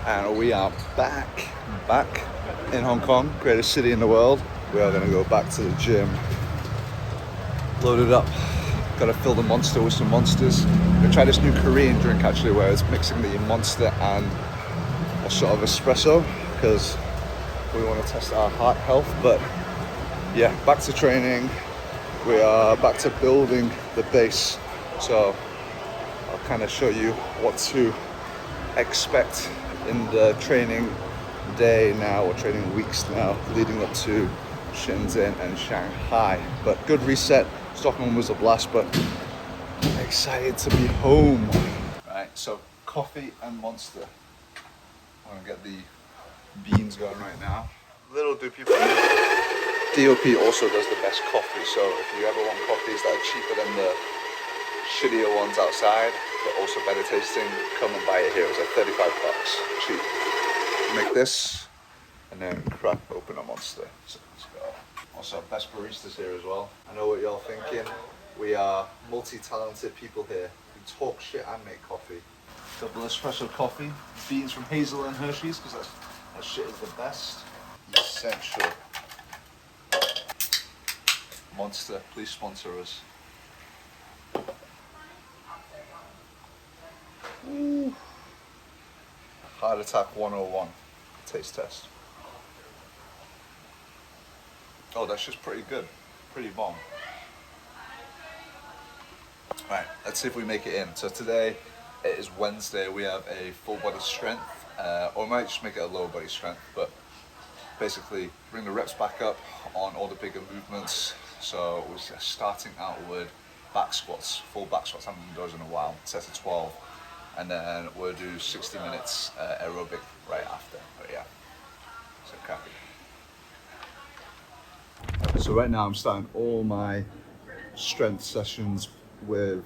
and we are back in Hong Kong, greatest city in the world. We are going to go back to the gym, loaded up. Got to fill the Monster with some Monsters. We're gonna try this new Korean drink actually, where it's mixing the Monster and a sort of espresso, because we want to test our heart health. But yeah, back to training. We are back to building the base. So I'll kind of show you what to expect in the training day now, or training weeks now, leading up to Shenzhen and Shanghai. But good reset. Stockholm was a blast, but excited to be home. Right, so coffee and Monster. I'm gonna get the beans going right now. Little do people know, DOP also does the best coffee. So if you ever want coffees that are cheaper than the shittier ones outside, but also better tasting, come and buy it here. It's like 35 bucks, cheap. Make this and then crack open a Monster. So let's go. Also, best baristas here as well. I know what y'all thinking. We are multi-talented people here. We talk shit and make coffee. Double espresso coffee, beans from Hazel and Hershey's, because that shit is the best. Essential. Monster, please sponsor us. Ooh. Heart Attack 101 taste test. Oh, that's just pretty good. Pretty bomb. Right, let's see if we make it in. So today, it is Wednesday. We have a full body strength, or we might just make it a lower body strength, but basically bring the reps back up on all the bigger movements. So we're starting out with back squats, full back squats. I haven't done those in a while, set of 12. And then we'll do 60 minutes aerobic right after. But yeah, so copy. So right now I'm starting all my strength sessions with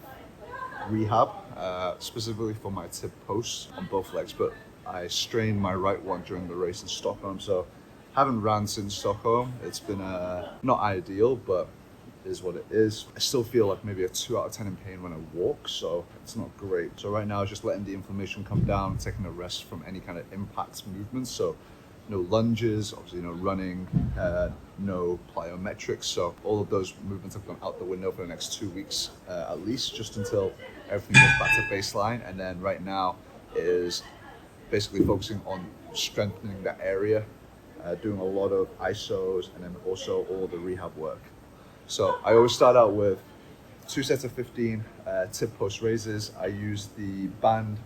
rehab, specifically for my tib posts on both legs, but I strained my right one during the race in Stockholm, so haven't ran since Stockholm. It's been not ideal, but is what it is. I still feel like maybe a 2 out of 10 in pain when I walk, so it's not great. So right now, just letting the inflammation come down, taking a rest from any kind of impact movements. So no lunges, obviously no running, no plyometrics. So all of those movements have gone out the window for the next 2 weeks, at least, just until everything goes back to baseline. And then right now is basically focusing on strengthening that area, doing a lot of ISOs, and then also all the rehab work. So I always start out with 2 sets of 15 tib post raises. I use the band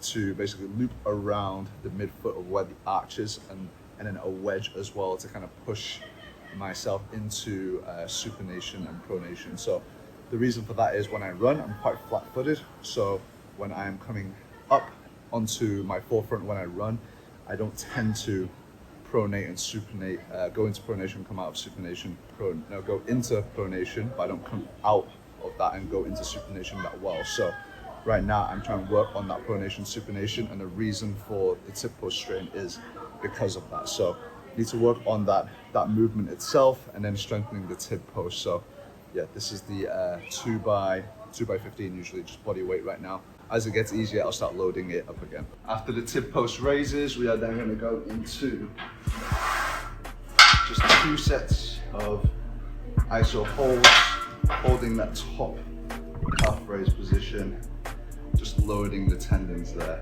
to basically loop around the midfoot of where the arch is, and then a wedge as well to kind of push myself into supination and pronation. So the reason for that is when I run, I'm quite flat-footed. So when I'm coming up onto my forefront when I run, I don't tend to pronate and supinate, go into pronation, come out of supination, go into pronation, but I don't come out of that and go into supination that well. So right now I'm trying to work on that pronation, supination, and the reason for the tib post strain is because of that. So need to work on that movement itself and then strengthening the tib post. So yeah, this is the 2 by 15, usually just body weight right now. As it gets easier, I'll start loading it up again. After the tib post raises, we are then going to go into just 2 sets of iso holds, holding that top calf raise position, just loading the tendons there.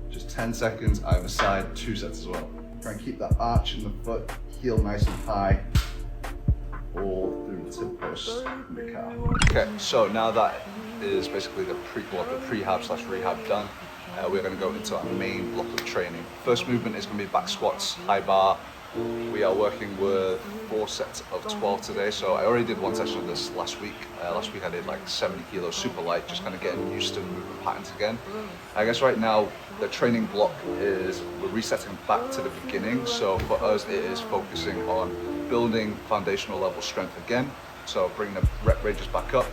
Just 10 seconds either side, 2 sets as well. Try and keep that arch in the foot, heel nice and high, all through the tib post and the calf. Okay, so now that is basically the prehab/rehab done, we're going to go into our main block of training. First movement is going to be back squats, high bar. We are working with 4 sets of 12 today. So I already did 1 session of this last week. Last week I did like 70 kilos, super light, just kind of getting used to movement patterns again. I guess right now the training block is we're resetting back to the beginning. So for us, it is focusing on building foundational level strength again. So bringing the rep ranges back up,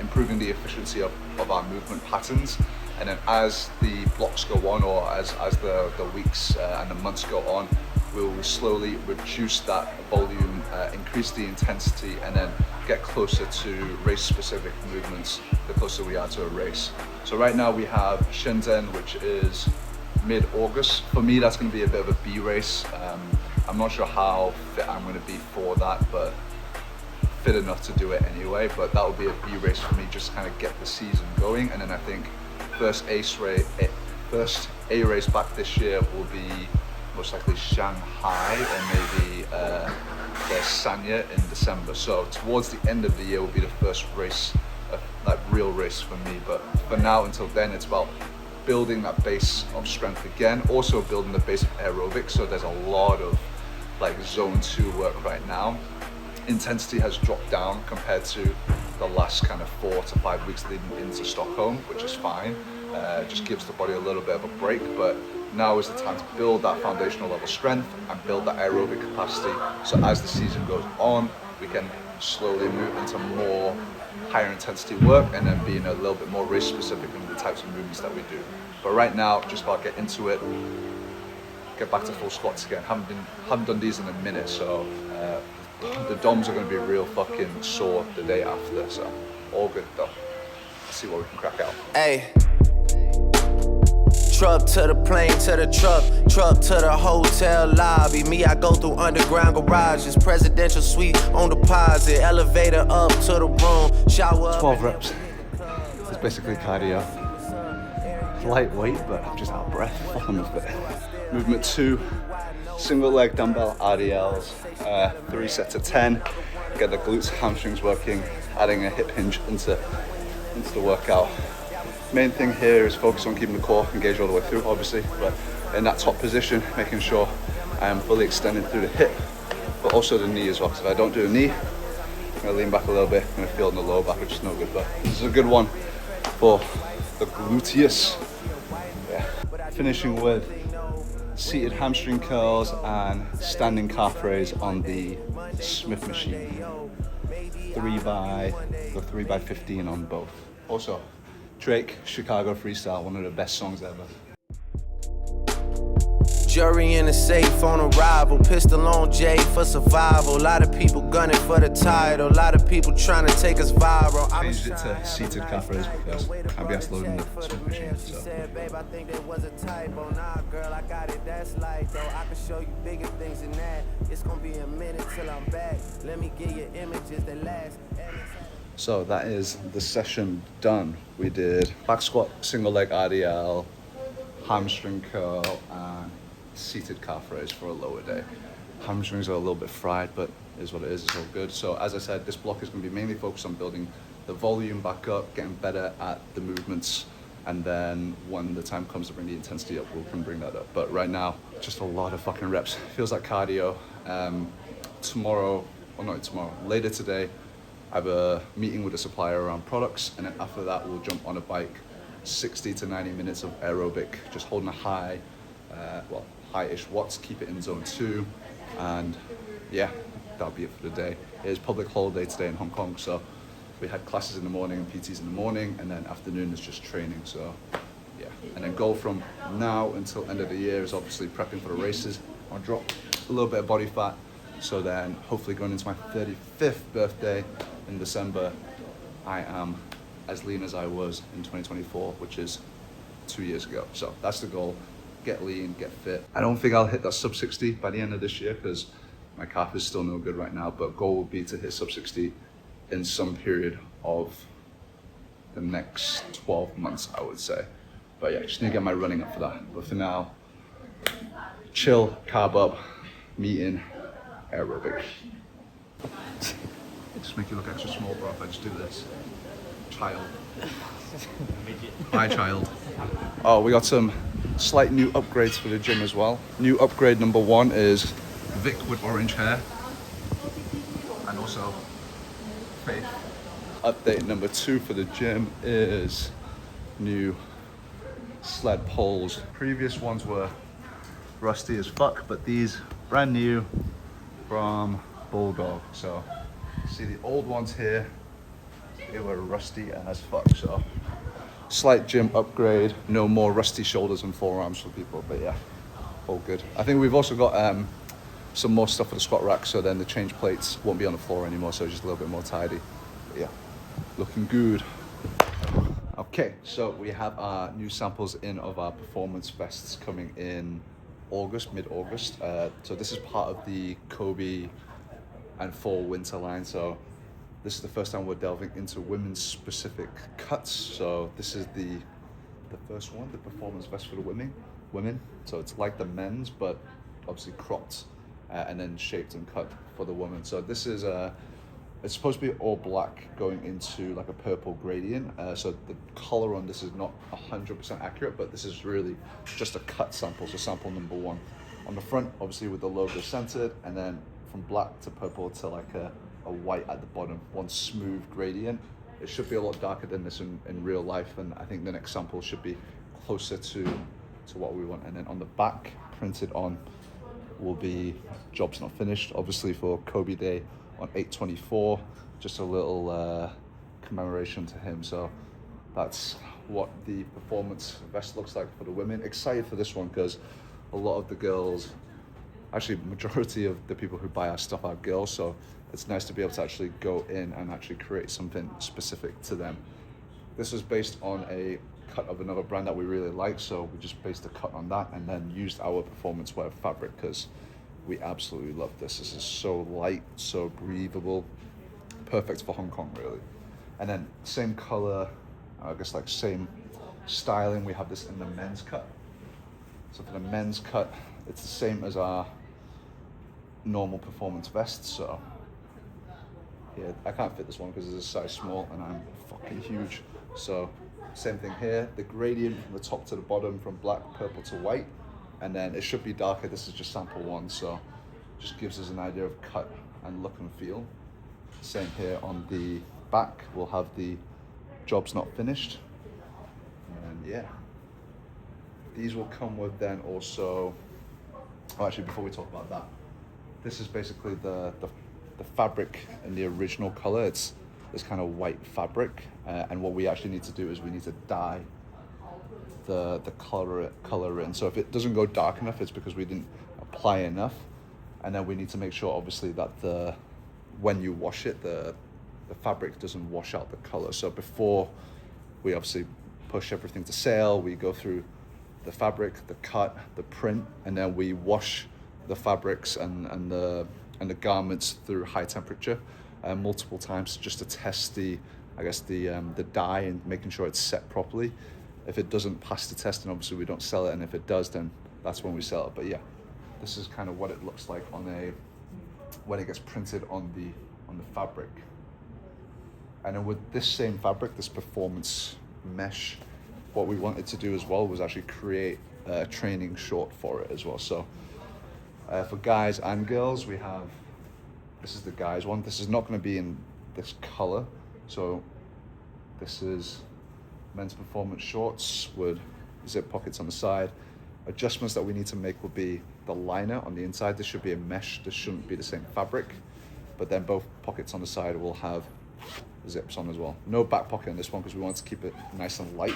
improving the efficiency of our movement patterns. And then as the blocks go on, or as the weeks and the months go on, we'll slowly reduce that volume, increase the intensity, and then get closer to race-specific movements the closer we are to a race. So right now we have Shenzhen, which is mid-August. For me, that's going to be a bit of a B race. I'm not sure how fit I'm going to be for that, but fit enough to do it anyway. But that will be a B race for me, just kind of get the season going. And then I think first A race back this year will be most likely Shanghai, or maybe there's Sanya in December. So towards the end of the year will be the first race, like real race for me. But for now, until then, it's about building that base of strength again, also building the base of aerobics. So there's a lot of like zone 2 work right now. Intensity has dropped down compared to the last kind of 4 to 5 weeks leading into Stockholm, which is fine. Just gives the body a little bit of a break, but now is the time to build that foundational level strength and build that aerobic capacity. So as the season goes on, we can slowly move into more higher intensity work and then being a little bit more race specific in the types of movements that we do. But right now, just about get into it, get back to full squats again. Haven't done these in a minute, so the DOMs are going to be real fucking sore the day after, so all good though. Let's see what we can crack out. Hey. Truck to the plane, to the truck to the hotel lobby. Me, I go through underground garages, presidential suite on deposit, elevator up to the room, shower. 12 reps. It's basically cardio. It's lightweight, but I'm just out of breath. Fuck, I'm fit. Movement 2, single leg dumbbell RDLs, 3 sets of 10. Get the glutes, hamstrings working, adding a hip hinge into the workout. Main thing here is focus on keeping the core engaged all the way through, obviously, but in that top position, making sure I am fully extended through the hip, but also the knee as well. Because if I don't do the knee, I'm gonna lean back a little bit, I'm gonna feel it in the lower back, which is no good, but this is a good one for the gluteus. Yeah. Finishing with seated hamstring curls and standing calf raise on the Smith machine. 3x15 on both. Also, Drake, Chicago Freestyle, one of the best songs ever. Jury in the safe on arrival, pistol on J for survival. A lot of people gunning for the title, a lot of people trying to take us viral. Changed it to seated calf raise because IBS loading the Smith machine. So. Babe, I think there was a typo. Nah, girl, I got it, that's light though. I can show you bigger things than that. It's gonna be a minute till I'm back. Let me get you images that last. So that is the session done. We did back squat, single leg RDL, hamstring curl, and seated calf raise for a lower day. Hamstrings are a little bit fried, but it is what it is, it's all good. So as I said, this block is going to be mainly focused on building the volume back up, getting better at the movements, and then when the time comes to bring the intensity up, we can bring that up. But right now, just a lot of fucking reps. Feels like cardio. Later today, I have a meeting with a supplier around products, and then after that we'll jump on a bike, 60 to 90 minutes of aerobic, just holding a high, high-ish watts, keep it in zone 2, and yeah, that'll be it for the day. It is public holiday today in Hong Kong, so we had classes in the morning and PTs in the morning, and then afternoon is just training, so yeah. And then goal from now until end of the year is obviously prepping for the races. I'll drop a little bit of body fat, so then hopefully going into my 35th birthday in December, I am as lean as I was in 2024, which is 2 years ago. So that's the goal, get lean, get fit. I don't think I'll hit that sub 60 by the end of this year because my calf is still no good right now, but goal will be to hit sub 60 in some period of the next 12 months, I would say. But yeah, just need to get my running up for that. But for now, chill, carb up, meeting, aerobic. Just make you look extra small, bro, if I just do this. Child. Hi, child. Oh, we got some slight new upgrades for the gym as well. New upgrade number 1 is Vic with orange hair. And also Faith. Update number 2 for the gym is new sled poles. Previous ones were rusty as fuck, but these brand new from Bulldog. So see the old ones here, they were rusty as fuck. So slight gym upgrade, no more rusty shoulders and forearms for people, but yeah, all good. I think we've also got some more stuff for the squat rack, so then the change plates won't be on the floor anymore, so just a little bit more tidy. But yeah, looking good. Okay, so we have our new samples in of our performance vests coming in August, mid-August. So this is part of the Kobe and fall winter line. So this is the first time we're delving into women's specific cuts. So this is the first one, the performance vest for the women. So it's like the men's, but obviously cropped and then shaped and cut for the woman. So this is it's supposed to be all black going into like a purple gradient. So the color on this is not 100% accurate, but this is really just a cut sample. So sample number 1 on the front, obviously with the logo centered, and then from black to purple to like a white at the bottom, one smooth gradient. It should be a lot darker than this in real life, and I think the next sample should be closer to what we want. And then on the back, printed on, will be "Job's not finished," obviously for Kobe Day on 8/24, just a little commemoration to him. So that's what the performance vest looks like for the women. Excited for this one because a lot of the girls, actually majority of the people who buy our stuff are girls, so it's nice to be able to actually go in and actually create something specific to them. This was based on a cut of another brand that we really like, so we just based a cut on that and then used our performance wear fabric because we absolutely love this. This is so light, so breathable, perfect for Hong Kong really. And then same color, I guess like same styling, we have this in the men's cut. So for the men's cut, it's the same as our normal performance vest. So yeah, I can't fit this one because it's a size small and I'm fucking huge. So same thing here, the gradient from the top to the bottom, from black, purple to white. And then it should be darker. This is just sample 1, so just gives us an idea of cut and look and feel. Same here on the back, we'll have the "Job's not finished." And yeah, these will come with then also, actually before we talk about that, this is basically the fabric in the original color. It's this kind of white fabric, and what we actually need to do is we need to dye the color in. So if it doesn't go dark enough, it's because we didn't apply enough, and then we need to make sure obviously that when you wash it, the fabric doesn't wash out the color. So before we obviously push everything to sale, we go through the fabric, the cut, the print, and then we wash the fabrics and the garments through high temperature multiple times just to test the dye and making sure it's set properly. If it doesn't pass the test, then obviously we don't sell it, and if it does, then that's when we sell it. But yeah, this is kind of what it looks like when it gets printed on the fabric. And then with this same fabric, this performance mesh, what we wanted to do as well was actually create a training short for it as well. So for guys and girls, we have, this is the guys one. This is not going to be in this color, so this is men's performance shorts with zip pockets on the side. Adjustments that we need to make will be the liner on the inside. This should be a mesh. This shouldn't be the same fabric, but then both pockets on the side will have zips on as well. No back pocket in this one because we want to keep it nice and light.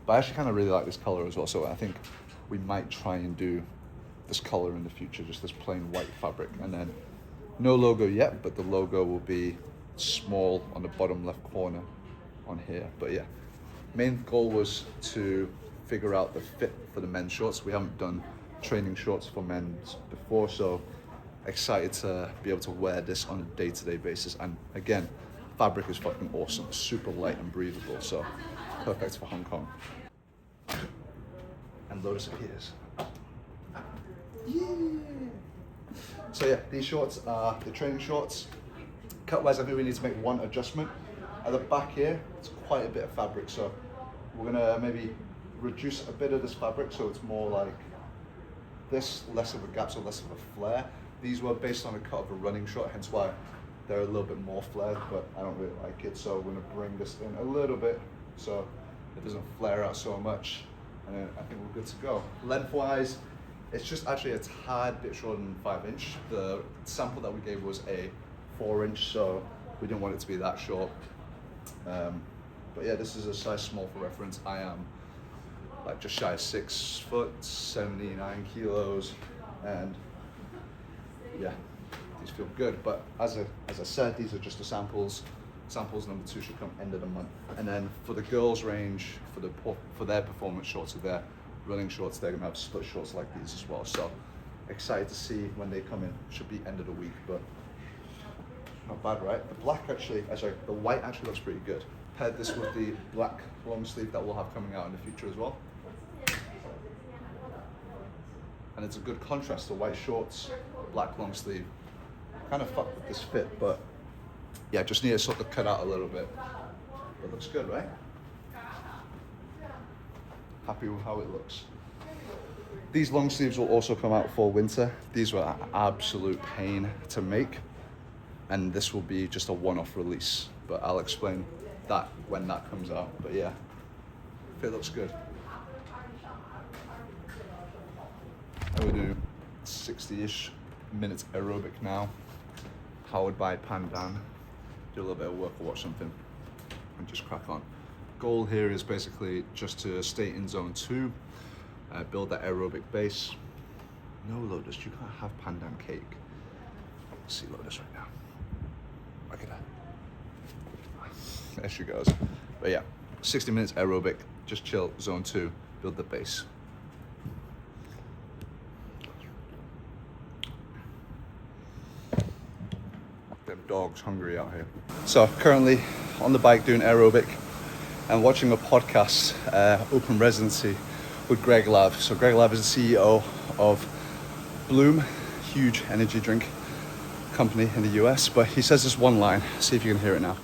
But I actually kind of really like this color as well, so I think we might try and do this color in the future, just this plain white fabric. And then no logo yet, but the logo will be small on the bottom left corner on here. But yeah, main goal was to figure out the fit for the men's shorts. We haven't done training shorts for men's before, so excited to be able to wear this on a day-to-day basis. And again, fabric is fucking awesome, super light and breathable, so perfect for Hong Kong. And Lotus appears. Yeah. So yeah, these shorts are the training shorts. Cut-wise, I think we need to make one adjustment. At the back here, it's quite a bit of fabric, so we're gonna maybe reduce a bit of this fabric so it's more like this, less of a gap, so less of a flare. These were based on a cut of a running short, hence why they're a little bit more flared, but I don't really like it, so we're gonna bring this in a little bit so it doesn't flare out so much, and then I think we're good to go. Lengthwise, it's just actually a tad bit shorter than 5-inch. The sample that we gave was a 4-inch, so we didn't want it to be that short. But yeah, this is a size small for reference. I am like just shy of 6 foot, 79 kilos, and yeah, these feel good. But as I said, these are just the samples. samples number 2 should come end of the month. And then for the girls range, for their performance shorts or their running shorts, they're gonna have split shorts like these as well. So excited to see when they come in. Should be end of the week, but not bad, right? The black actually, the white actually looks pretty good. Paired this with the black long sleeve that we'll have coming out in the future as well. And it's a good contrast to white shorts, black long sleeve. Kind of fucked with this fit, but yeah, just need to sort of cut out a little bit. It looks good, right? Happy with how it looks. These long sleeves will also come out for winter. These were an absolute pain to make, and this will be just a one-off release, but I'll explain that when that comes out. But yeah, fit looks good. And we're doing 60-ish minutes aerobic now, powered by Pandan. Do a little bit of work or watch something and just crack on. Goal here is basically just to stay in zone 2, build that aerobic base. No, Lotus, you can't have Pandan cake. See Lotus right now. Look at that. There she goes. But yeah, 60 minutes aerobic, just chill, zone 2, build the base. Them dogs hungry out here. So currently on the bike doing aerobic and watching a podcast, Open Residency with Greg Lav. So Greg Lav is the CEO of Bloom, huge energy drink company in the US, but he says this one line. See if you can hear it now.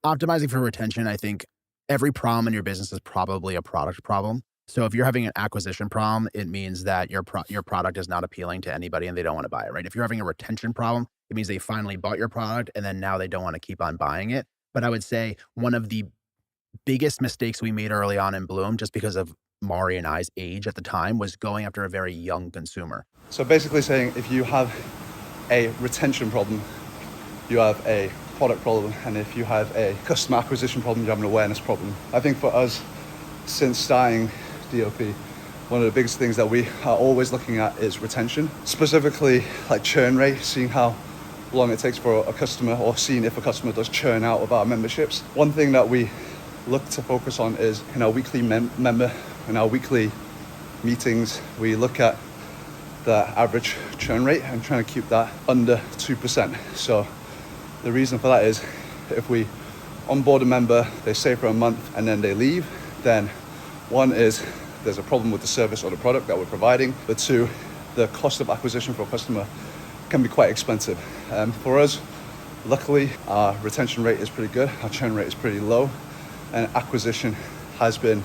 Optimizing for retention, I think every problem in your business is probably a product problem. So if you're having an acquisition problem, it means that your product is not appealing to anybody and they don't want to buy it, right? If you're having a retention problem, it means they finally bought your product and then now they don't want to keep on buying it. But I would say one of the biggest mistakes we made early on in Bloom, just because of Mari and I's age at the time, was going after a very young consumer. So basically saying if you have a retention problem, you have a product problem, and if you have a customer acquisition problem, you have an awareness problem. I think for us, since starting DOP, one of the biggest things that we are always looking at is retention, specifically like churn rate, seeing how long it takes for a customer, or seeing if a customer does churn out of our memberships. One thing that we look to focus on is in our weekly in our weekly meetings, we look at the average churn rate and trying to keep that under 2%. So the reason for that is if we onboard a member, they stay for a month and then they leave, then one is there's a problem with the service or the product that we're providing, but two, the cost of acquisition for a customer can be quite expensive. For us, luckily, our retention rate is pretty good, our churn rate is pretty low, and acquisition has been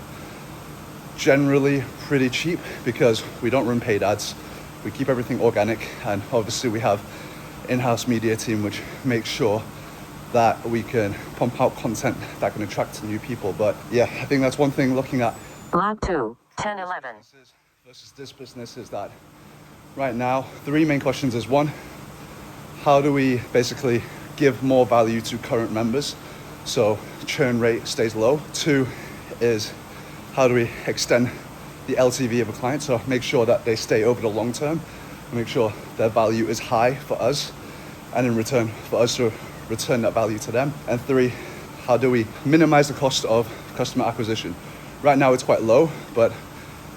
generally pretty cheap because we don't run paid ads. We keep everything organic, and obviously we have in-house media team which makes sure that we can pump out content that can attract new people. But yeah, I think that's one thing looking at Log 2, 1011. versus this business is that right now, 3 main questions is 1, how do we basically give more value to current members so churn rate stays low? 2 is how do we extend the LTV of a client, so make sure that they stay over the long term, make sure their value is high for us, and in return for us to return that value to them. And 3, how do we minimize the cost of customer acquisition? Right now it's quite low, but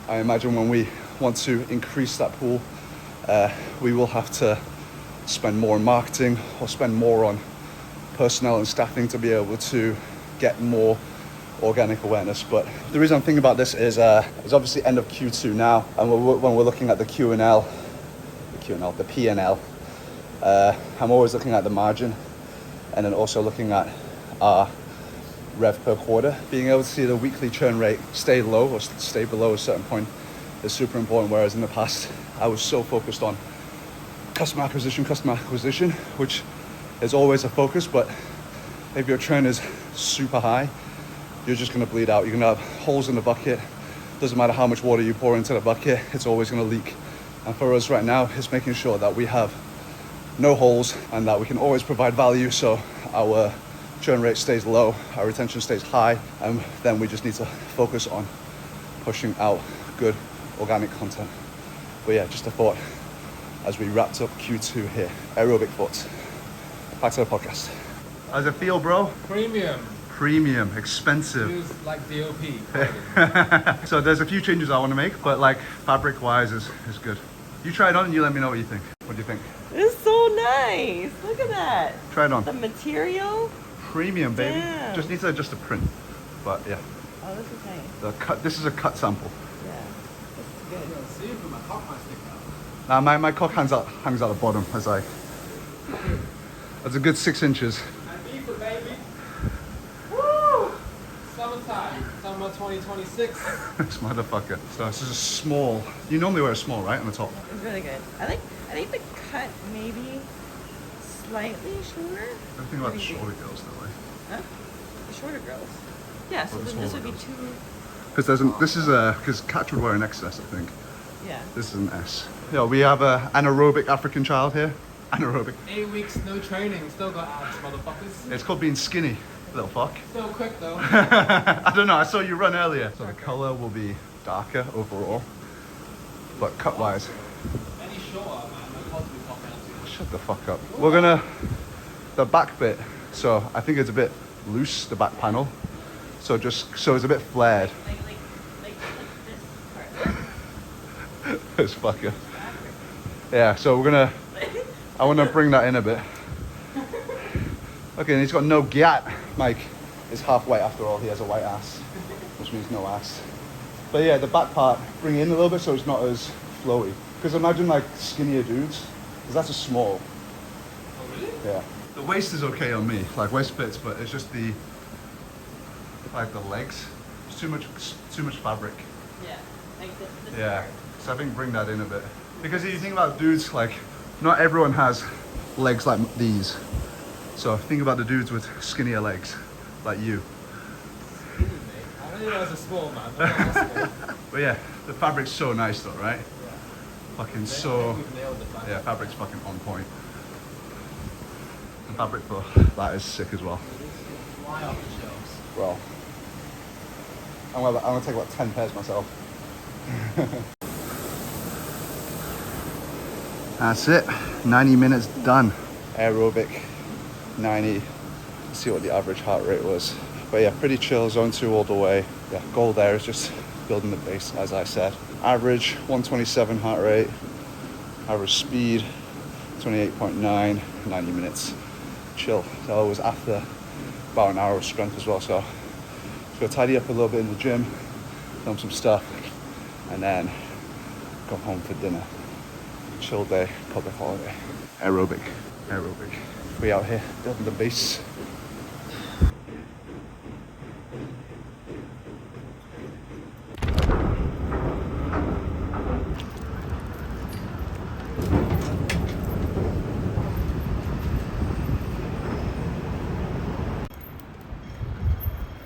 I imagine when we want to increase that pool, we will have to spend more on marketing or spend more on personnel and staffing to be able to get more organic awareness. But the reason I'm thinking about this is obviously end of Q2 now, and when we're looking at the P&L, I'm always looking at the margin, and then also looking at our rev per quarter. Being able to see the weekly churn rate stay low or stay below a certain point is super important, whereas in the past I was so focused on customer acquisition, which is always a focus, but if your churn is super high, you're just going to bleed out. You're going to have holes in the bucket. Doesn't matter how much water you pour into the bucket, it's always going to leak. And for us right now, it's making sure that we have no holes and that we can always provide value, so our churn rate stays low, our retention stays high, and then we just need to focus on pushing out good organic content. But yeah, just a thought as we wrapped up Q2 here. Aerobic thoughts. Back to the podcast. How's it feel, bro? Premium. Premium, expensive. Feels like DOP. So there's a few changes I want to make, but like fabric wise is good. You try it on and you let me know what you think. What do you think? It's so nice. Look at that. Try it on. The material. Premium, baby. Damn. Just needs to adjust the print. But yeah. Oh, this is nice. The cut. This is a cut sample. Yeah. This is good. See if my cock might stick out. My cock hangs out the bottom. That's like that's a good 6 inches. And beef it, baby. Woo! Summertime. Summer 2026. This motherfucker. So this is a small. You normally wear a small, right, on the top? It's really good. I think the cut maybe slightly shorter. Everything about the shorter girls that way. Huh? The shorter girls. Yeah. So Or the then this would smaller be girls. two. Because Catch would wear an XS, I think. Yeah. This is an S. Yeah, we have a anaerobic African child here. Anaerobic. 8 weeks, no training. Still got abs, motherfuckers. It's called being skinny, little fuck. Still quick though. I don't know, I saw you run earlier. So the color will be darker overall, but cut wise. Any shorter, man. My quads will be popping out too. Shut the fuck up. We're the back bit, so I think it's a bit loose, the back panel. So it's a bit flared. Like this part. This fucker. Yeah, so I want to bring that in a bit. Okay, and he's got no gat. Mike is half white after all. He has a white ass, which means no ass. But yeah, the back part, bring it in a little bit so it's not as flowy. Because imagine like skinnier dudes, because that's a small. Oh, really? Yeah. The waist is okay on me, like waist fits, but it's just the legs. It's too much fabric. Yeah. Like this Yeah. part. So I think bring that in a bit. Because if you think about dudes, like not everyone has legs like these. So think about the dudes with skinnier legs, like you. Excuse me. I don't know as a small man. I'm not that small. But yeah, the fabric's so nice though, right? Fucking I so, think we've nailed the fact. yeah, fabric's fucking on point. The fabric for that is sick as well. Fly off the shelves. Well, I'm gonna take about 10 pairs myself. That's it, 90 minutes done. Aerobic, 90. Let's see what the average heart rate was. But yeah, pretty chill, zone 2 all the way. Yeah, goal there is just building the base, as I said. Average 127 heart rate, average speed 28.9, 90 minutes. Chill. So it was after about an hour of strength as well, so just go tidy up a little bit in the gym, film some stuff, and then go home for dinner. Chill day, public holiday. Aerobic. We out here building the base.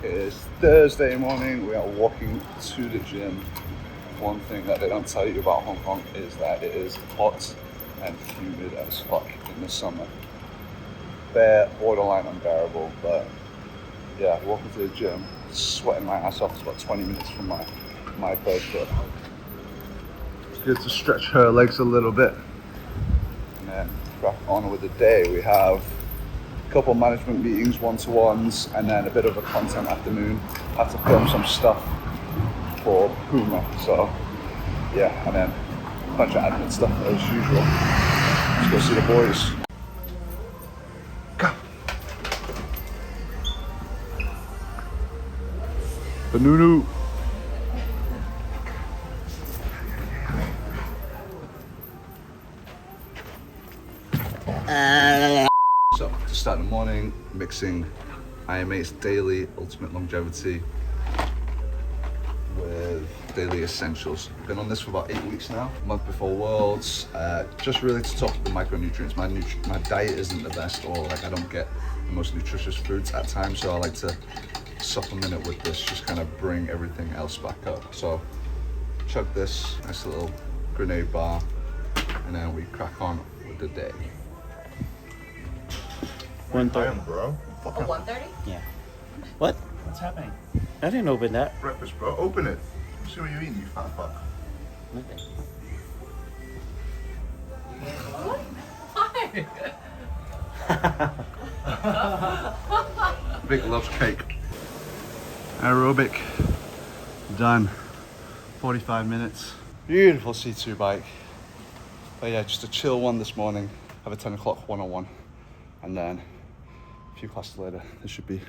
It is Thursday morning. We are walking to the gym. One thing that they don't tell you about Hong Kong is that it is hot and humid as fuck in the summer. Bare, borderline unbearable, but yeah, walking to the gym, sweating my ass off. It's about 20 minutes from my place, but it's good to stretch her legs a little bit. And then crack on with the day. We have a couple management meetings, one-to-ones, and then a bit of a content afternoon. Had to film some stuff for Puma, so yeah, and then a bunch of admin stuff as usual. Let's go see the boys. Go. The Nunu. So to start the morning, mixing IMA's Daily Ultimate Longevity with Daily Essentials. Been on this for about 8 weeks now, a month before Worlds, just really to top up the micronutrients. My diet isn't the best, or like I don't get the most nutritious foods at times, so I like to supplement it with this, just kind of bring everything else back up. So chug this, nice little grenade bar, and then we crack on with the day. 1:30. Bro. Oh, 1:30? Yeah. What? What's happening? I didn't open that. Breakfast, bro. Open it. See what you're eating, you fat fuck. Nothing. Why? Vic loves cake. Aerobic done. 45 minutes. Beautiful C2 bike. But yeah, just a chill one this morning. Have a 10 o'clock one-on-one. And then a few classes later, this should be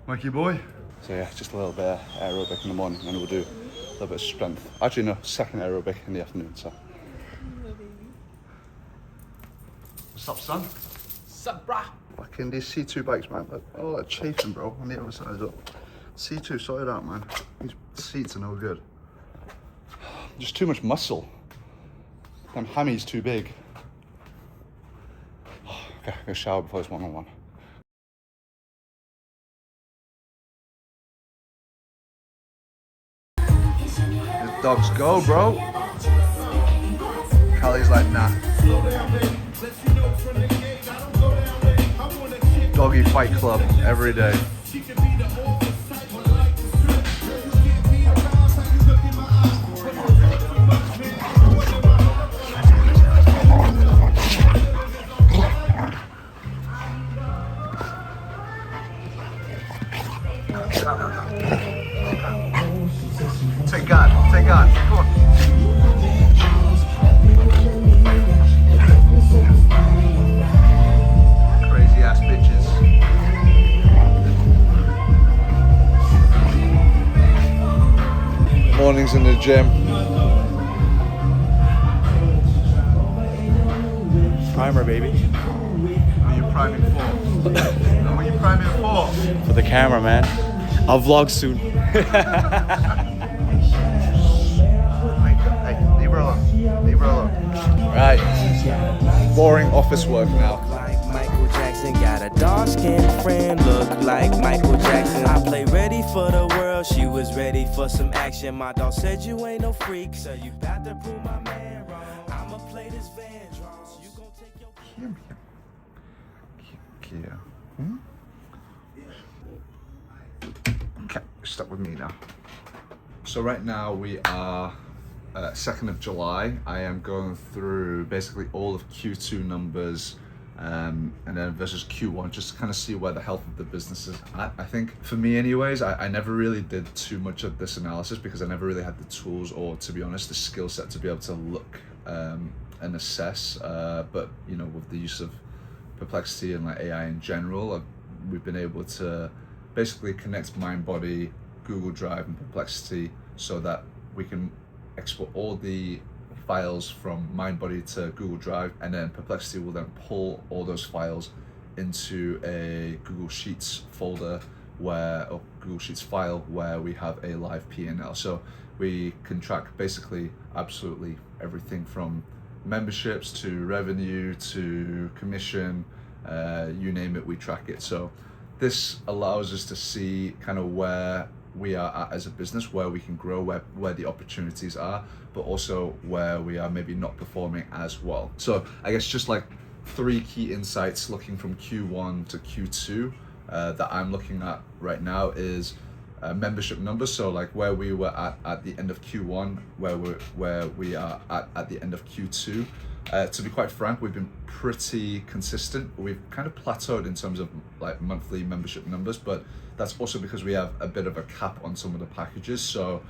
Mikey boy. So yeah, just a little bit of aerobic in the morning, and we'll do a little bit of strength. Actually no, second aerobic in the afternoon, so. What's up, son? Sup, brah? Fucking these C2 bikes, man. Look, all that chafing, bro, on the other side up. C2, sort it out, man. These seats are no good. Just too much muscle. Them hammies too big. Okay, I'm gonna shower before this one-on-one. The dogs go, bro. Callie's like, nah. Doggy fight club every day. Take God, come on. Crazy ass bitches. Mornings in the gym. Primer, baby. What are you priming for? What are you priming for? For the camera, man. I'll vlog soon. Hey, leave her alone. Leave her alone. Right. Boring office work now. Like Michael Jackson, got a dark-skinned friend, look like Michael Jackson. I play ready for the world, she was ready for some action. My dog said you ain't no freak, so you got to prove my man wrong. I'ma play this Van Draws, you gon' take your... Kia. Okay, stuck with me now. So right now we are 2nd of July. I am going through basically all of Q2 numbers and then versus Q1, just to kind of see where the health of the business is at. I think for me anyways, I never really did too much of this analysis because I never really had the tools or, to be honest, the skill set to be able to look and assess. But you know, with the use of Perplexity and like AI in general, we've been able to basically connect mind, body, Google Drive and Perplexity so that we can export all the files from MindBody to Google Drive, and then Perplexity will then pull all those files into a Google Sheets folder or Google Sheets file where we have a live P&L. So we can track basically absolutely everything from memberships to revenue to commission, you name it, we track it. So this allows us to see kind of where we are at as a business, where we can grow, where the opportunities are, but also where we are maybe not performing as well. So I guess just like 3 key insights looking from Q1 to Q2 that I'm looking at right now is membership numbers. So like where we were at the end of Q1, where we are at the end of Q2. To be quite frank, we've been pretty consistent. We've kind of plateaued in terms of like monthly membership numbers, but that's also because we have a bit of a cap on some of the packages. So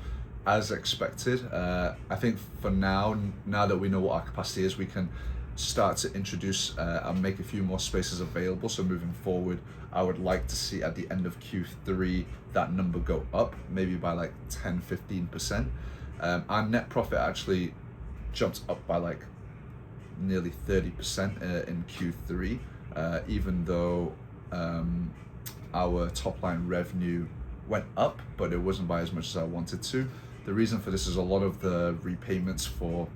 as expected, I think for now that we know what our capacity is, we can start to introduce and make a few more spaces available. So moving forward, I would like to see at the end of Q3 that number go up, maybe by like 10-15%. Our net profit actually jumped up by like nearly 30% in Q3, even though our top line revenue went up, but it wasn't by as much as I wanted to. The reason for this is a lot of the repayments for,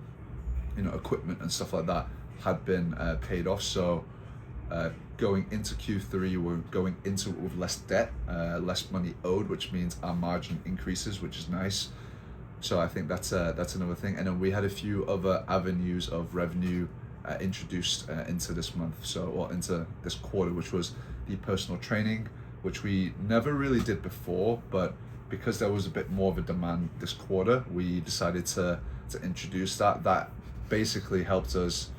you know, equipment and stuff like that had been paid off. So going into Q3, we're going into it with less debt, less money owed, which means our margin increases, which is nice. So I think that's another thing. And then we had a few other avenues of revenue introduced into this month, or into this quarter, which was the personal training, which we never really did before, but because there was a bit more of a demand this quarter, we decided to introduce that. That basically helped us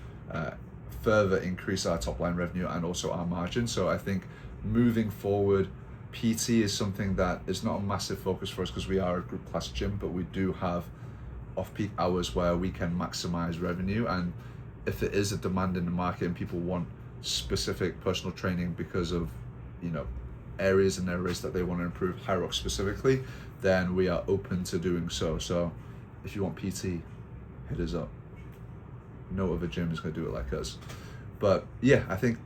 further increase our top line revenue and also our margin. So I think moving forward, PT is something that is not a massive focus for us because we are a group class gym, but we do have off-peak hours where we can maximize revenue. And if it is a demand in the market and people want specific personal training because of, you know, areas in their race that they want to improve, high rock specifically, then we are open to doing so. So if you want PT, hit us up. No other gym is going to do it like us. But yeah, I think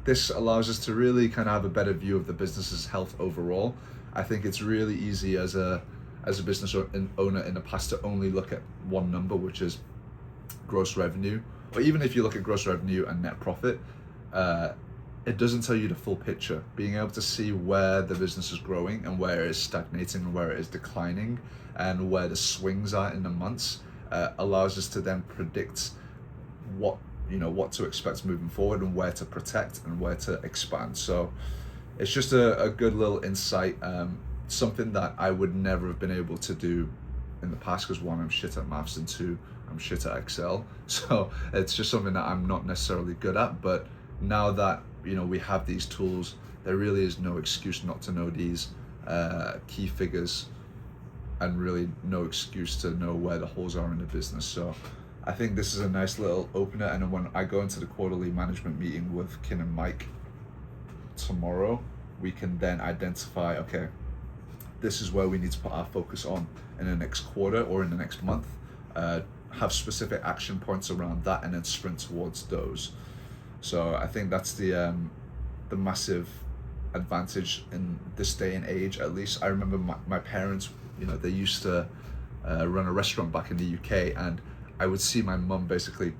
this allows us to really kind of have a better view of the business's health overall. I think it's really easy as a business owner in the past to only look at one number, which is gross revenue. Or even if you look at gross revenue and net profit, it doesn't tell you the full picture. Being able to see where the business is growing and where it is stagnating and where it is declining and where the swings are in the months allows us to then predict what to expect moving forward and where to protect and where to expand. So it's just a good little insight, something that I would never have been able to do in the past because one, I'm shit at maths, and two, I'm shit at Excel. So it's just something that I'm not necessarily good at. But now that, you know, we have these tools, there really is no excuse not to know these key figures, and really no excuse to know where the holes are in the business. So I think this is a nice little opener. And then when I go into the quarterly management meeting with Kin and Mike tomorrow, we can then identify, okay, this is where we need to put our focus on in the next quarter or in the next month, have specific action points around that, and then sprint towards those. So I think that's the massive advantage in this day and age. At least I remember my parents, you know, they used to run a restaurant back in the UK, and I would see my mum basically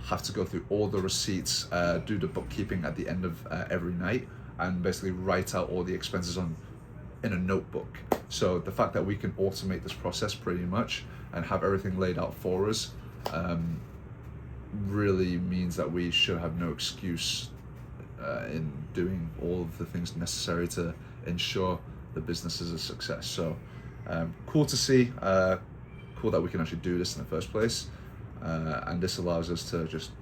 have to go through all the receipts, do the bookkeeping at the end of every night, and basically write out all the expenses in a notebook. So the fact that we can automate this process pretty much and have everything laid out for us really means that we should have no excuse in doing all of the things necessary to ensure the business is a success. So cool to see, cool that we can actually do this in the first place, and this allows us to just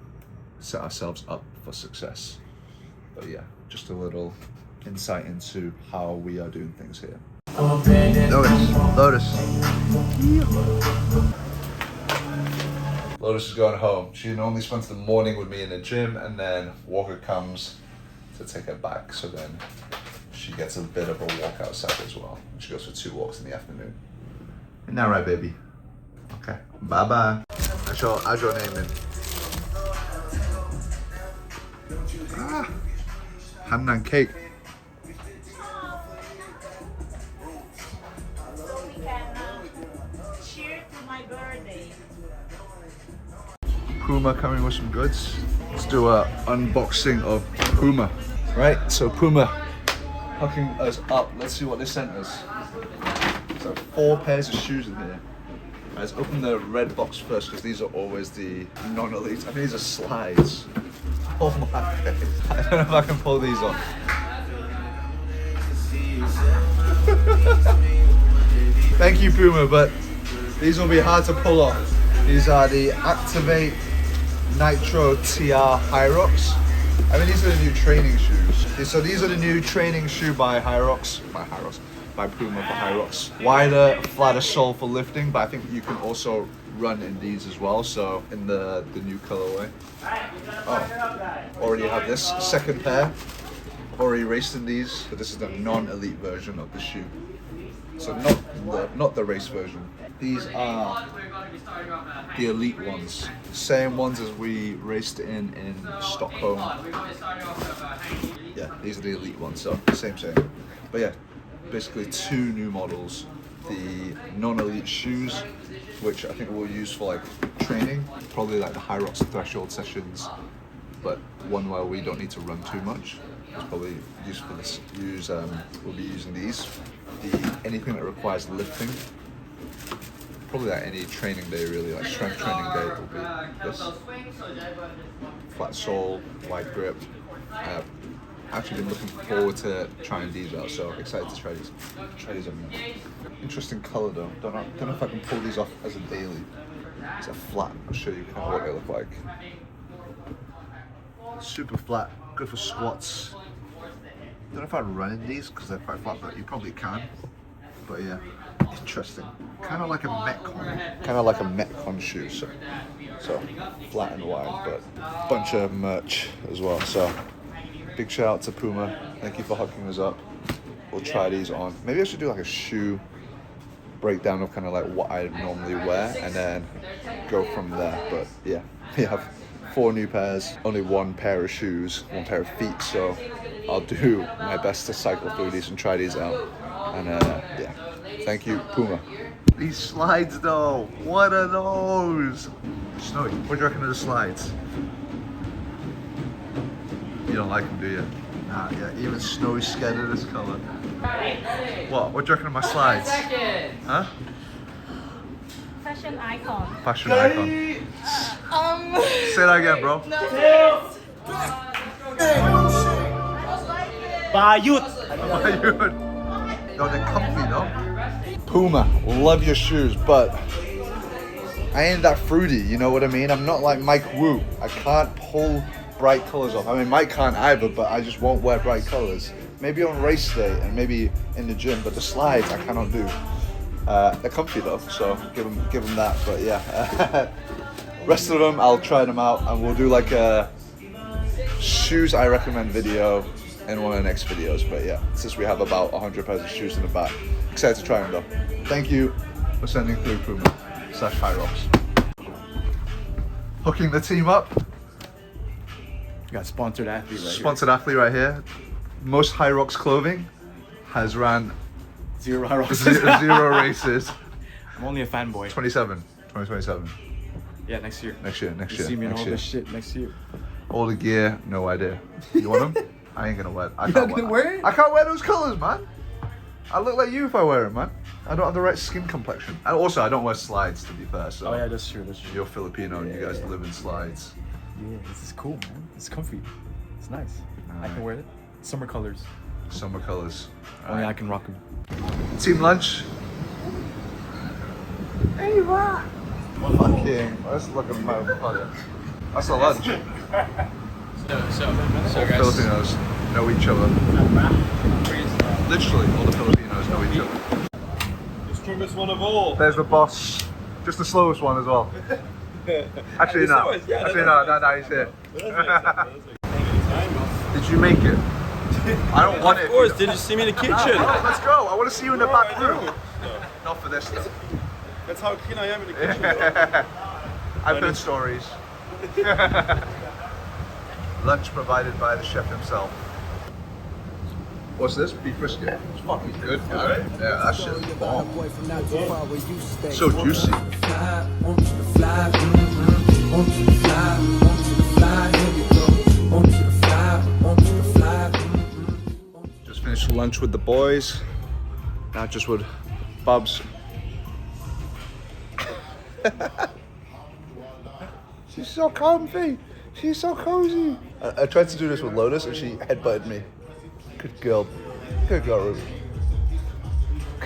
set ourselves up for success. But yeah, just a little insight into how we are doing things here. Lotus. Lotus is going home. She normally spends the morning with me in the gym, and then Walker comes to take her back. So then she gets a bit of a walk outside as well. She goes for 2 walks in the afternoon. Isn't that right, baby? Okay. Bye-bye. How's your name in? Hand and cake. Cheer to my birthday. Puma coming with some goods. Let's do a unboxing of Puma. Right, so Puma hooking us up. Let's see what they sent us. So 4 pairs of shoes in here. Let's open the red box first because these are always the non-elite. I think these are slides. Oh my face. I don't know if I can pull these off. Thank you, Puma, but these will be hard to pull off. These are the Activate Nitro TR Hyrox. I mean, these are the new training shoes. So these are the new training shoe by Hyrox. By Puma for Hyrox. Wider, flatter sole for lifting, but I think you can also run in these as well. So in the new colorway. Oh, already have this second pair. Already raced in these, but this is the non-elite version of the shoe. So not the race version. These are the elite ones, same ones as we raced in Stockholm. Yeah, these are the elite ones, so same. But yeah, basically 2 new models. The non-elite shoes, which I think we'll use for like training, probably like the Hyrox threshold sessions, but one where we don't need to run too much. It's probably used for this. We'll be using these. Anything that requires lifting, probably like any training day really, like strength training day will be this. Flat sole, wide grip. I've actually been looking forward to trying these out, so excited to try these. On. Interesting color though. Don't know if I can pull these off as a daily. It's a flat. I'll show you kind of what they look like. Super flat, good for squats. Don't know if I'd run in these because they're quite flat, but you probably can. But yeah, interesting. Kind of like a Metcon. Kind of like a Metcon shoe. So flat and wide, but a bunch of merch as well. So big shout out to Puma. Thank you for hooking us up. We'll try these on. Maybe I should do like a shoe breakdown of kind of like what I normally wear and then go from there. But yeah, we have 4 new pairs, only 1 pair of shoes, 1 pair of feet. So I'll do my best to cycle through these and try these out. And yeah, thank you, Puma. These slides though, what are those? Snowy, what do you reckon of the slides? You don't like them, do you? Nah, yeah, even Snowy's scared of this color. What do you reckon of my slides? Huh? Fashion icon. Fashion icon. Say that again, bro. Bayut. Yo, they're comfy though. Puma, love your shoes, but I ain't that fruity, you know what I mean? I'm not like Mike Wu. I can't pull bright colors off. I mean, Mike can't either, but I just won't wear bright colors. Maybe on race day and maybe in the gym, but the slides I cannot do. They're comfy though, so give them that. But yeah, rest of them I'll try them out, and we'll do like a shoes I recommend video in one of the next videos. But yeah, since we have about 100 pairs of shoes in the back, excited to try them though. Thank you for sending through Puma/Hyrox. Hooking the team up. You got sponsored athlete right Sponsored athlete right here. Most Hyrox clothing has ran here. 0 Hyrox. 0 races. I'm only a fanboy. 2027. Yeah, next year. Next year. You see me in all this shit next year. All the gear, no idea. You want them? I ain't gonna wear it. You're not gonna wear it? I can't wear those colors, man. I look like you if I wear it, man. I don't have the right skin complexion. And also, I don't wear slides, to be fair. So Oh yeah, that's true. That's true. you're Filipino and you guys live in slides. Yeah, this is cool, man. It's comfy. It's nice. I can wear it. Summer colors. Summer colors. Only I can rock them. Team lunch. Hey, what? Fucking, let's look at my motherfucker. That's a lunch. So All guys, Filipinos know each other. Literally, all the Filipinos know each other. the strongest one of all. There's the boss. Just the slowest one as well. Actually, no. No, he's here. Did you make it? I don't want it. Of course, did you see me in the kitchen? No, let's go. I want to see you in the back room. Not for this stuff. That's how keen I am in the kitchen. I've heard stories. Lunch provided by the chef himself. What's this? Beef brisket. It's fucking good, man. Yeah, that shit's bomb. So juicy. Just finished lunch with the boys. Now just with Bubs. She's so comfy. She's so cozy. I tried to do this with Lotus and she headbutted me. Good girl. Good girl, Ruby.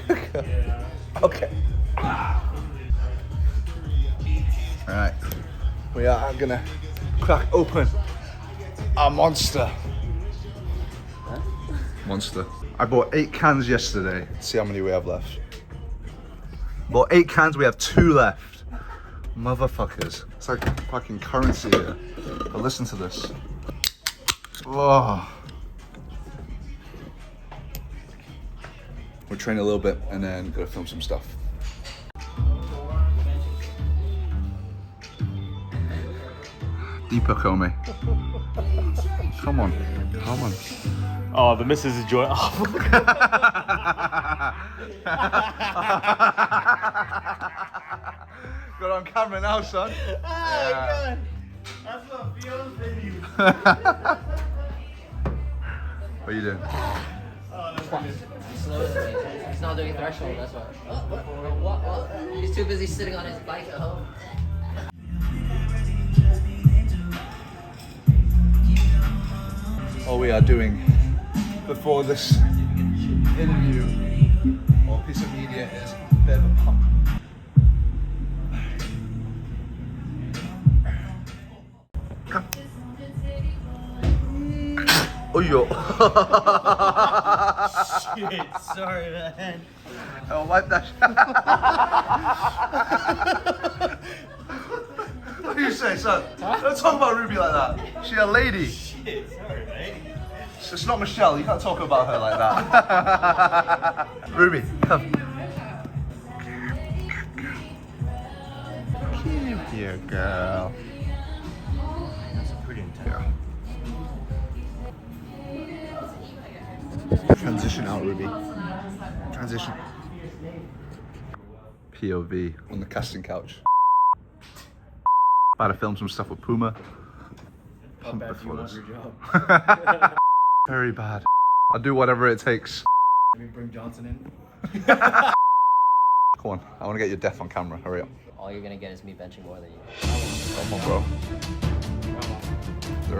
Good girl. Okay. Alright. We are gonna crack open a monster. Monster. I bought 8 cans yesterday. Let's see how many we have left. Bought 8 cans, we have 2 left. Motherfuckers. It's like fucking currency here. But listen to this. Oh. We'll train a little bit and then go film some stuff. Deeper Comey. Come on. Come on. Oh, the missus is joy. Got on camera now, son. Yeah. That's what feels, baby. What are you doing? He's not doing threshold, that's why. What? He's too busy sitting on his bike at home. All we are doing before this interview or piece of media is a bit of a pump. Oh yo. Shit, sorry, man. Oh, wipe that shit. What do you say, son? Don't talk about Ruby like that. She a lady. Shit, sorry, mate. It's not Michelle. You can't talk about her like that. Ruby, come. Come here, girl. That's pretty intense. Transition out, Ruby. Transition. POV on the casting couch. About to film some stuff with Puma. How bad do you want your job? Very bad. I'll do whatever it takes. Let me bring Johnson in. Come on, I want to get your death on camera. Hurry up. All you're gonna get is me benching more than you. Come on, bro.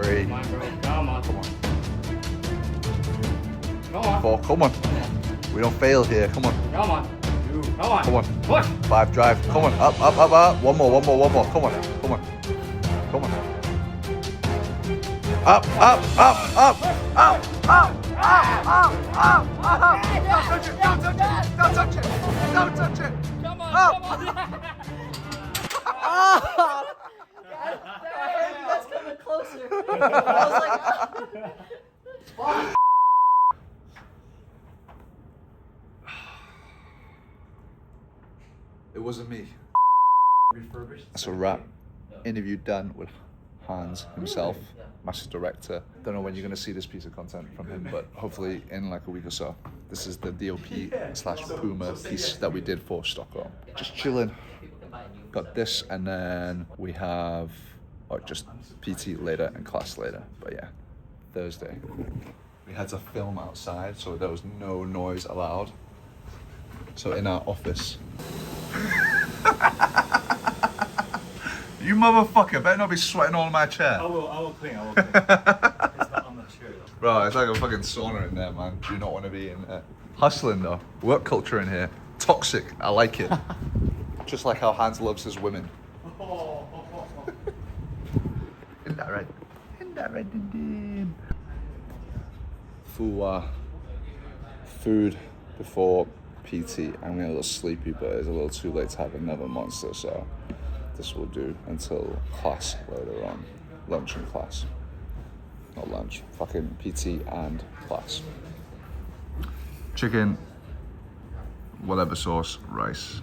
3, Come on, bro. Come on. come on. Come on. 4, come on. We don't fail here. Come on, Come on. Come on. come on. Push. 5, drive. Come on, up, up, up, up. One more. Come on, come on, come on. Up, up, up, up, up, up, up, up, up. Don't touch it, don't touch it, don't touch it, don't touch it. Come on. Up. Come on. That's coming closer. I was like, fuck. It wasn't me. Refurbished. That's a wrap. Interview done with Hans himself, master director. Don't know when you're going to see this piece of content from him, but hopefully in like a week or so. This is the DOP/Puma piece that we did for Stockholm. Just chilling. Got this, and then we have just PT later and class later. But yeah, Thursday. We had to film outside, so there was no noise allowed. So in our office. You motherfucker, better not be sweating all in my chair. I will clean. It's not on the chair though. Bro, it's like a fucking sauna in there, man. Do not want to be in there. Hustling though. Work culture in here. Toxic. I like it. Just like how Hans loves his women. Isn't that right? Isn't that right, indeed? Food before PT. I'm getting a little sleepy, but it's a little too late to have another monster, so this will do until class later on. Lunch and class. Not lunch, fucking PT and class. Chicken, whatever sauce, rice.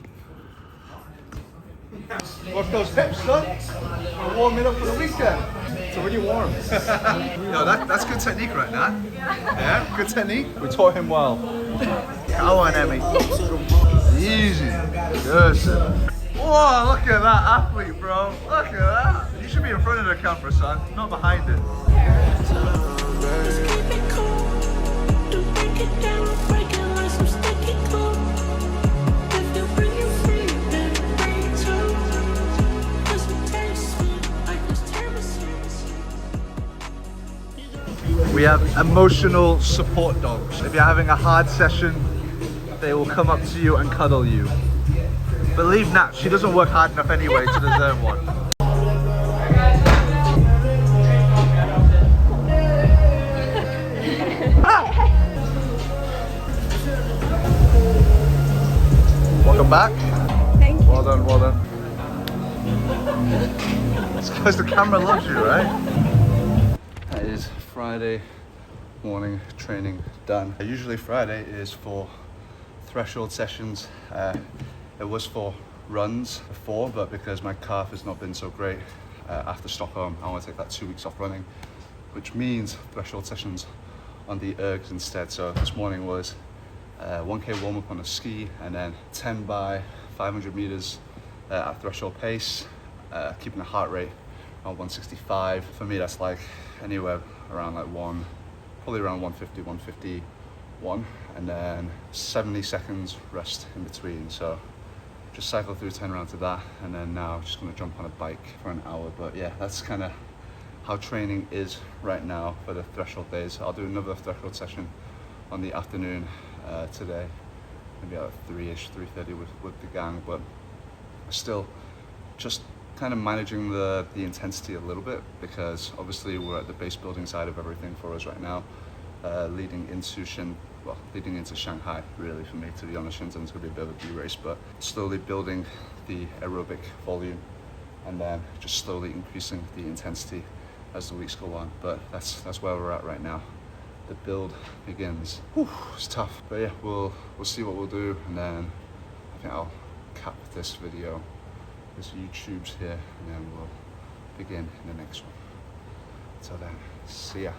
What's those hips, son? We're warming up for the weekend. It's already warm. Yo, that's good technique right now. Yeah, good technique. We taught him well. Go on, Emmy. Easy. Good. Whoa, look at that athlete, bro. Look at that. You should be in front of the camera, son, not behind it. We have emotional support dogs. If you're having a hard session, they will come up to you and cuddle you. Believe Nat, she doesn't work hard enough anyway to deserve one. Welcome back. Thank you. Well done, well done. It's because the camera loves you, right? That is Friday morning training done. Usually Friday is for threshold sessions. It was for runs before, but because my calf has not been so great after Stockholm, I want to take that 2 weeks off running, which means threshold sessions on the ergs instead. So this morning was 1K warm up on a ski, and then 10 by 500 meters at threshold pace, keeping the heart rate around 165. For me, that's like anywhere around like probably around 150, 151, and then 70 seconds rest in between. So just cycle through 10 rounds of that, and then now I'm just gonna jump on a bike for an hour. But yeah, that's kind of how training is right now for the threshold days. I'll do another threshold session on the afternoon today, maybe at 3-ish, 3:30 with the gang, but still just kind of managing the intensity a little bit, because obviously we're at the base building side of everything for us right now, leading into Shin well, leading into Shanghai, really, for me, to be honest. Shenzhen's gonna be a bit of a B race, but slowly building the aerobic volume and then just slowly increasing the intensity as the weeks go on. But that's where we're at right now. The build begins. Whew, it's tough, but yeah, we'll see what we'll do, and then I think I'll cap this video, this YouTube's here, and then we'll begin in the next one. Till then, see ya.